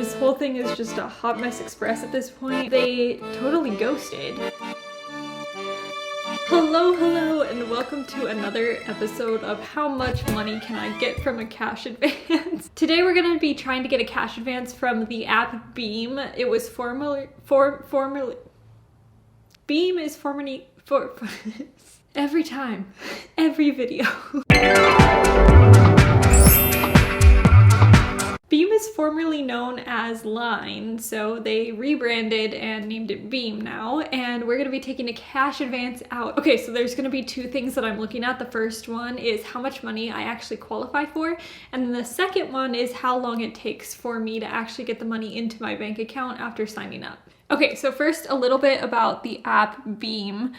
This whole thing is just a hot mess express at this point. They totally ghosted. Hello, and welcome to another episode of How Much Money Can I Get from a Cash Advance? Today we're going to be trying to get a cash advance from the app Beem. It was Beem is formerly every time, every video. Beem is formerly known as Line, so they rebranded and named it Beem now, and we're going to be taking a cash advance out. Okay, so there's going to be two things that I'm looking at. The first one is how much money I actually qualify for, and then the second one is how long it takes for me to actually get the money into my bank account after signing up. Okay, so first a little bit about the app Beem.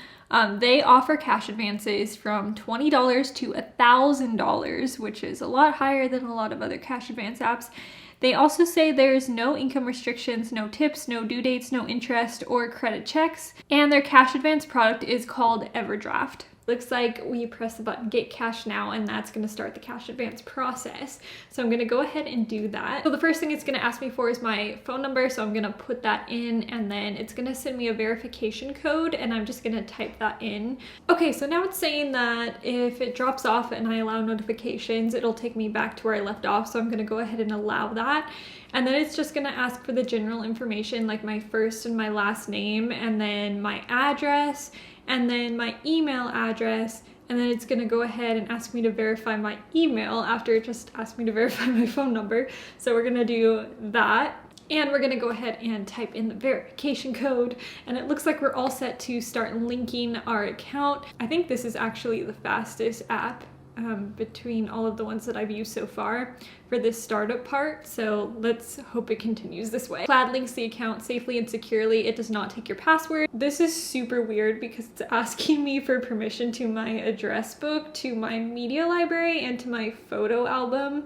They offer cash advances from $20 to $1,000, which is a lot higher than a lot of other cash advance apps. They also say there's no income restrictions, no tips, no due dates, no interest or credit checks, and their cash advance product is called Everdraft. Looks like we press the button Get Cash Now, and that's going to start the cash advance process. So I'm going to go ahead and do that. So the first thing it's going to ask me for is my phone number, so I'm going to put that in, and then it's going to send me a verification code, and I'm just going to type that in. Okay, so now it's saying that if it drops off and I allow notifications, it'll take me back to where I left off, so I'm going to go ahead and allow that. And then it's just going to ask for the general information, like my first and my last name, and then my address, and then my email address, and then it's going to go ahead and ask me to verify my email after it just asked me to verify my phone number. So we're going to do that, and we're going to go ahead and type in the verification code, and it looks like we're all set to start linking our account. I think this is actually the fastest app between all of the ones that I've used so far for this startup part, so let's hope it continues this way. Plaid links the account safely and securely. It does not take your password. This is super weird because it's asking me for permission to my address book, to my media library, and to my photo album,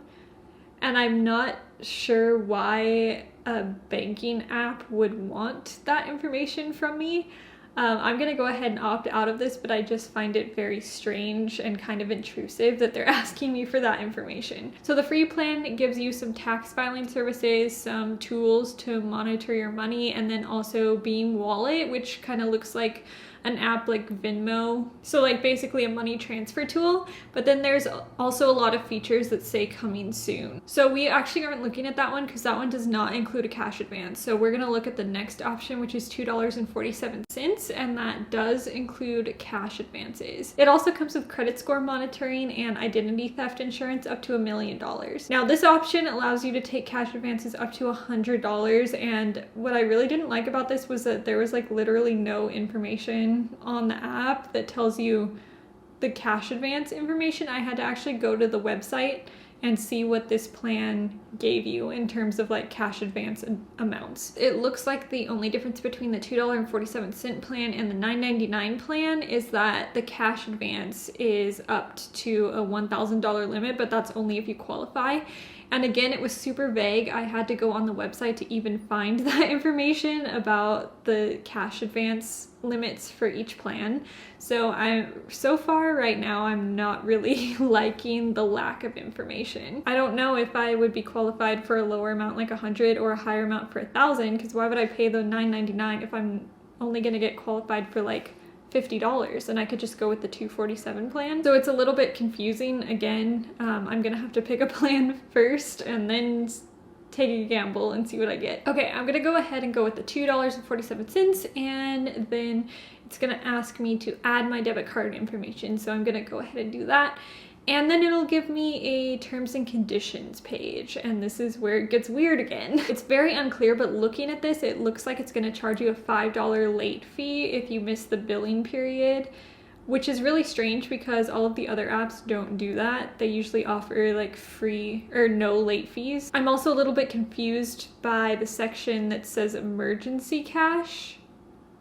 and I'm not sure why a banking app would want that information from me. I'm gonna go ahead and opt out of this, but I just find it very strange and kind of intrusive that they're asking me for that information. So the free plan gives you some tax filing services, some tools to monitor your money, and then also Beem Wallet, which kind of looks like an app like Venmo. So like basically a money transfer tool, but then there's also a lot of features that say coming soon. So we actually aren't looking at that one because that one does not include a cash advance. So we're gonna look at the next option, which is $2.47, and that does include cash advances. It also comes with credit score monitoring and identity theft insurance up to $1 million. Now this option allows you to take cash advances up to $100, and what I really didn't like about this was that there was like literally no information on the app that tells you the cash advance information. I had to actually go to the website and see what this plan gave you in terms of like cash advance amounts. It looks like the only difference between the $2.47 plan and the $9.99 plan is that the cash advance is up to a $1,000 limit, but that's only if you qualify. And again, it was super vague. I had to go on the website to even find that information about the cash advance limits for each plan. So far right now, I'm not really liking the lack of information. I don't know if I would be qualified for a lower amount like 100 or a higher amount for 1,000, because why would I pay the $9.99 if I'm only gonna get qualified for like $50, and I could just go with the $2.47 plan. So it's a little bit confusing. Again, I'm gonna have to pick a plan first and then take a gamble and see what I get. Okay, I'm gonna go ahead and go with the $2.47, and then it's gonna ask me to add my debit card information. So I'm gonna go ahead and do that. And then it'll give me a terms and conditions page, and this is where it gets weird again. It's very unclear, but looking at this, it looks like it's gonna charge you a $5 late fee if you miss the billing period, which is really strange because all of the other apps don't do that. They usually offer like free or no late fees. I'm also a little bit confused by the section that says emergency cash.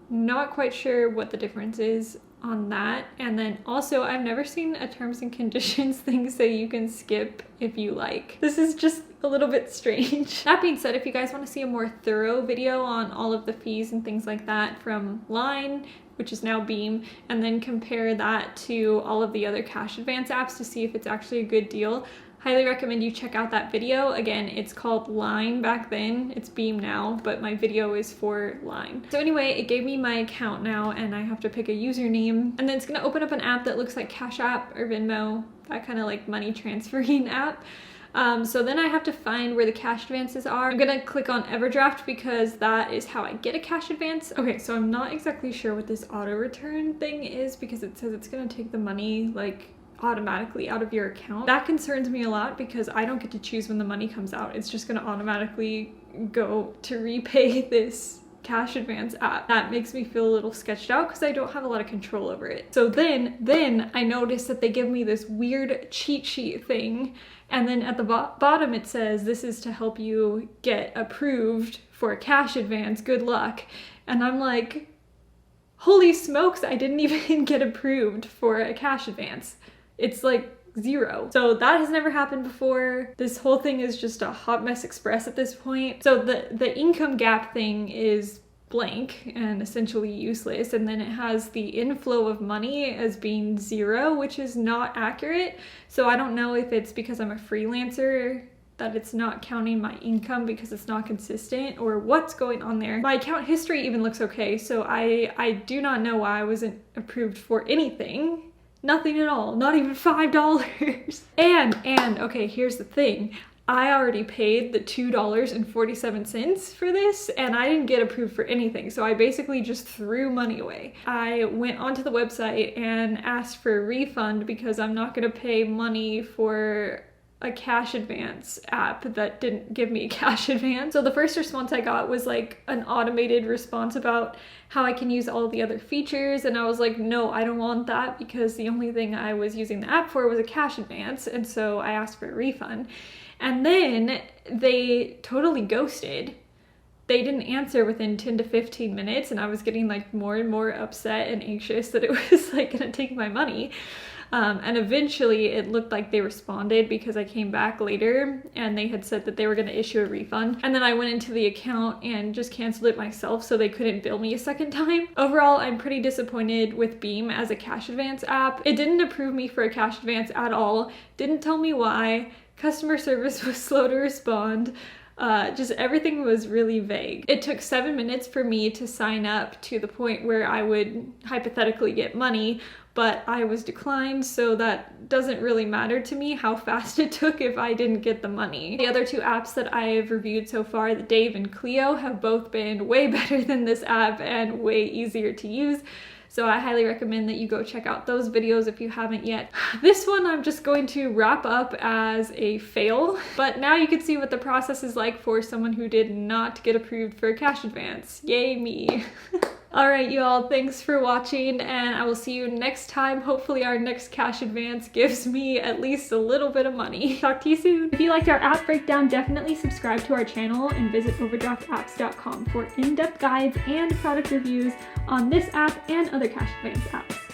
Not quite sure what the difference is on that. And then also, I've never seen a terms and conditions thing say you can skip if you like. This is just a little bit strange. That being said, if you guys want to see a more thorough video on all of the fees and things like that from Line, which is now Beem, and then compare that to all of the other cash advance apps to see if it's actually a good deal, highly recommend you check out that video. Again, it's called Line back then. It's Beem now, but my video is for Line. So anyway, it gave me my account now and I have to pick a username, and then it's gonna open up an app that looks like Cash App or Venmo, that kind of like money transferring app. So then I have to find where the cash advances are. I'm gonna click on Everdraft because that is how I get a cash advance. Okay, so I'm not exactly sure what this auto return thing is because it says it's gonna take the money like automatically out of your account. That concerns me a lot because I don't get to choose when the money comes out. It's just gonna automatically go to repay this cash advance app. That makes me feel a little sketched out because I don't have a lot of control over it. So then I noticed that they give me this weird cheat sheet thing, and then at the bottom it says this is to help you get approved for a cash advance, good luck. And I'm like, holy smokes, I didn't even get approved for a cash advance. It's like 0. So that has never happened before. This whole thing is just a hot mess express at this point. So the income gap thing is blank and essentially useless, and then it has the inflow of money as being 0, which is not accurate. So I don't know if it's because I'm a freelancer that it's not counting my income because it's not consistent, or what's going on there. My account history even looks okay, so I do not know why I wasn't approved for anything. Nothing at all, not even $5. And okay, here's the thing. I already paid the $2.47 for this and I didn't get approved for anything. So I basically just threw money away. I went onto the website and asked for a refund because I'm not gonna pay money for a cash advance app that didn't give me a cash advance. So the first response I got was like an automated response about how I can use all the other features, and I was like, no, I don't want that because the only thing I was using the app for was a cash advance, and so I asked for a refund. And then they totally ghosted. They didn't answer within 10 to 15 minutes, and I was getting like more and more upset and anxious that it was like gonna take my money. And eventually it looked like they responded because I came back later and they had said that they were going to issue a refund. And then I went into the account and just canceled it myself so they couldn't bill me a second time. Overall, I'm pretty disappointed with Beem as a cash advance app. It didn't approve me for a cash advance at all. Didn't tell me why. Customer service was slow to respond. Just everything was really vague. It took 7 minutes for me to sign up to the point where I would hypothetically get money, but I was declined, so that doesn't really matter to me how fast it took if I didn't get the money. The other two apps that I have reviewed so far, the Dave and Clio, have both been way better than this app and way easier to use. So I highly recommend that you go check out those videos if you haven't yet. This one I'm just going to wrap up as a fail, but now you can see what the process is like for someone who did not get approved for a cash advance. Yay me. All right, you all, thanks for watching, and I will see you next time. Hopefully our next cash advance gives me at least a little bit of money. Talk to you soon. If you liked our app breakdown, definitely subscribe to our channel and visit overdraftapps.com for in-depth guides and product reviews on this app and other cash advance apps.